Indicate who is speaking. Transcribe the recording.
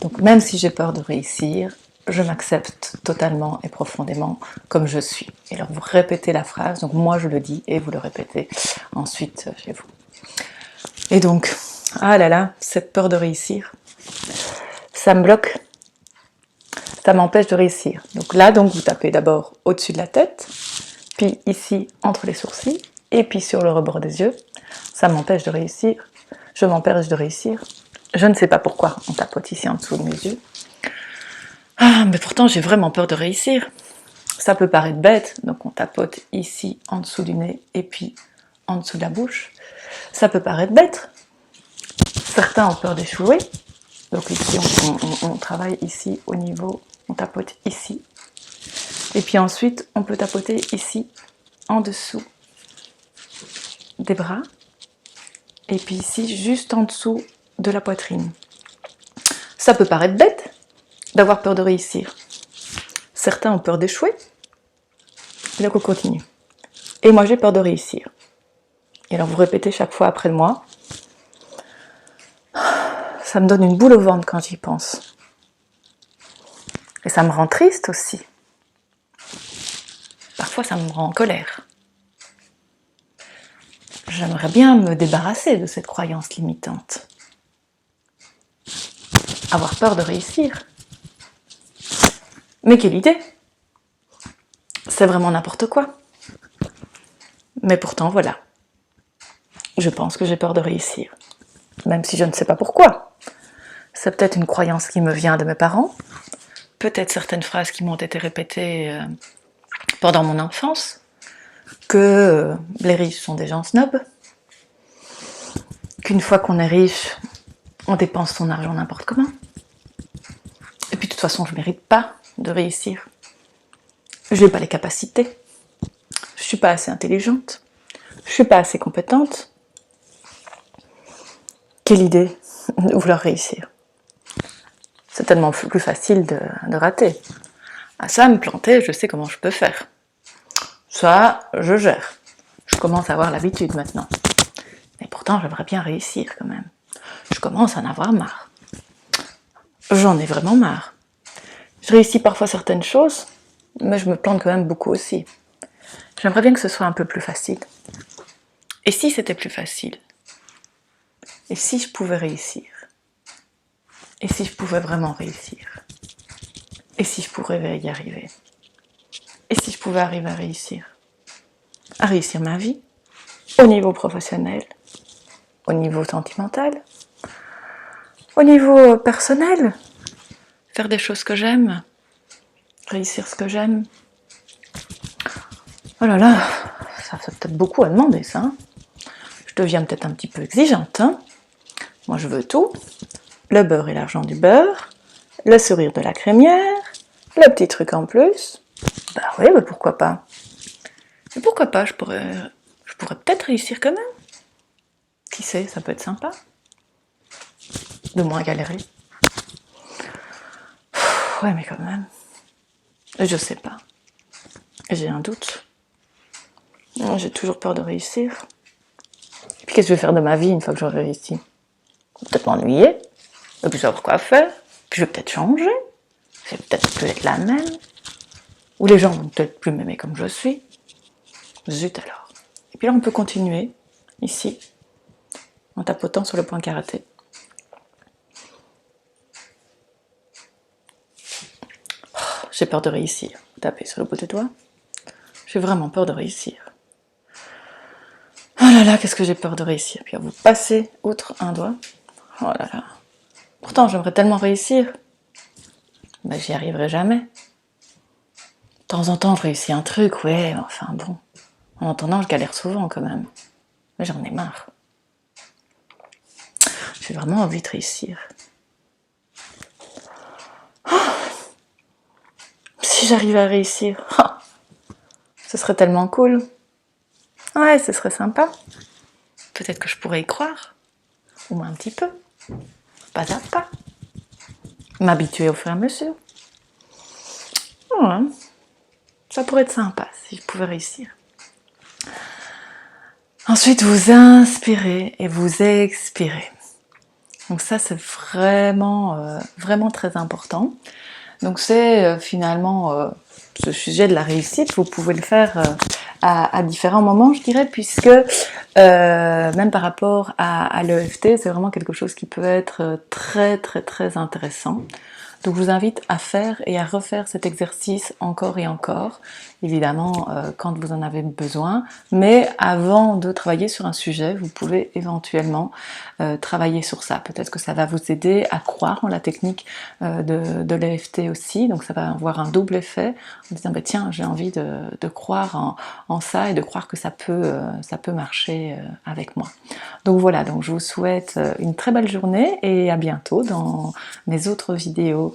Speaker 1: Donc même si j'ai peur de réussir, je m'accepte totalement et profondément comme je suis. Et alors vous répétez la phrase, donc moi je le dis et vous le répétez ensuite chez vous. Et donc, ah là là, cette peur de réussir, ça me bloque, ça m'empêche de réussir. Donc là, donc vous tapez d'abord au-dessus de la tête, puis ici entre les sourcils, et puis sur le rebord des yeux. Ça m'empêche de réussir, je m'empêche de réussir. Je ne sais pas pourquoi, on tapote ici en dessous de mes yeux. Ah, mais pourtant j'ai vraiment peur de réussir. Ça peut paraître bête, donc on tapote ici en dessous du nez et puis en dessous de la bouche. Ça peut paraître bête. Certains ont peur d'échouer. Donc ici on travaille ici au niveau, on tapote ici. Et puis ensuite on peut tapoter ici en dessous des bras. Et puis ici juste en dessous de la poitrine. Ça peut paraître bête d'avoir peur de réussir. Certains ont peur d'échouer. Et donc on continue. Et moi j'ai peur de réussir. Et alors vous répétez chaque fois après moi. Ça me donne une boule au ventre quand j'y pense. Et ça me rend triste aussi. Parfois ça me rend en colère. J'aimerais bien me débarrasser de cette croyance limitante. Avoir peur de réussir. Mais quelle idée! C'est vraiment n'importe quoi. Mais pourtant voilà. Je pense que j'ai peur de réussir. Même si je ne sais pas pourquoi. C'est peut-être une croyance qui me vient de mes parents. Peut-être certaines phrases qui m'ont été répétées pendant mon enfance. Que les riches sont des gens snobs. Qu'une fois qu'on est riche, on dépense son argent n'importe comment. Et puis de toute façon, je ne mérite pas de réussir. Je n'ai pas les capacités. Je ne suis pas assez intelligente. Je ne suis pas assez compétente. Quelle idée de vouloir réussir. C'est tellement plus facile de rater. À ça, me planter, je sais comment je peux faire. Ça, je gère. Je commence à avoir l'habitude maintenant. Mais pourtant, j'aimerais bien réussir quand même. Je commence à en avoir marre. J'en ai vraiment marre. Je réussis parfois certaines choses, mais je me plante quand même beaucoup aussi. J'aimerais bien que ce soit un peu plus facile. Et si c'était plus facile? Et si je pouvais réussir? Et si je pouvais vraiment réussir? Et si je pourrais y arriver? Et si je pouvais arriver à réussir? À réussir ma vie, au niveau professionnel, au niveau sentimental, au niveau personnel, faire des choses que j'aime, réussir ce que j'aime. Oh là là, ça fait peut-être beaucoup à demander ça. Hein. Je deviens peut-être un petit peu exigeante. Hein. Moi je veux tout, le beurre et l'argent du beurre, le sourire de la crémière, le petit truc en plus. Bah oui, mais pourquoi pas? Mais pourquoi pas, je pourrais peut-être réussir quand même. Qui sait, ça peut être sympa. De moins galérer. Ouais, mais quand même. Je sais pas. J'ai un doute. J'ai toujours peur de réussir. Et puis qu'est-ce que je vais faire de ma vie une fois que j'aurai réussi? Peut-être m'ennuyer. Et puis savoir quoi faire. Puis je vais peut-être changer. Je vais peut-être plus être la même. Ou les gens vont peut-être plus m'aimer comme je suis. Zut alors. Et puis là on peut continuer. Ici. En tapotant sur le point karaté. J'ai peur de réussir. Tapez sur le bout des doigts. J'ai vraiment peur de réussir. Oh là là, qu'est-ce que j'ai peur de réussir. Puis vous passez outre un doigt. Oh là là. Pourtant, j'aimerais tellement réussir. Mais j'y arriverai jamais. De temps en temps, je réussis un truc, ouais, mais enfin bon. En attendant, je galère souvent quand même. Mais j'en ai marre. J'ai vraiment envie de réussir. Oh, si j'arrivais à réussir, oh, ce serait tellement cool. Ouais, ce serait sympa. Peut-être que je pourrais y croire. Au moins un petit peu. Pas à pas. M'habituer au fur et à mesure. Ouais. Ça pourrait être sympa si je pouvais réussir. Ensuite, vous inspirez et vous expirez. Donc ça c'est vraiment, vraiment très important. Donc c'est finalement ce sujet de la réussite, vous pouvez le faire à différents moments, je dirais, puisque même par rapport à l'EFT, c'est vraiment quelque chose qui peut être très très très intéressant. Donc je vous invite à faire et à refaire cet exercice encore et encore, évidemment quand vous en avez besoin, mais avant de travailler sur un sujet, vous pouvez éventuellement travailler sur ça. Peut-être que ça va vous aider à croire en la technique de l'EFT aussi, donc ça va avoir un double effet, en disant bah, tiens j'ai envie de croire en ça et de croire que ça peut marcher avec moi. Donc voilà, donc je vous souhaite une très belle journée et à bientôt dans mes autres vidéos.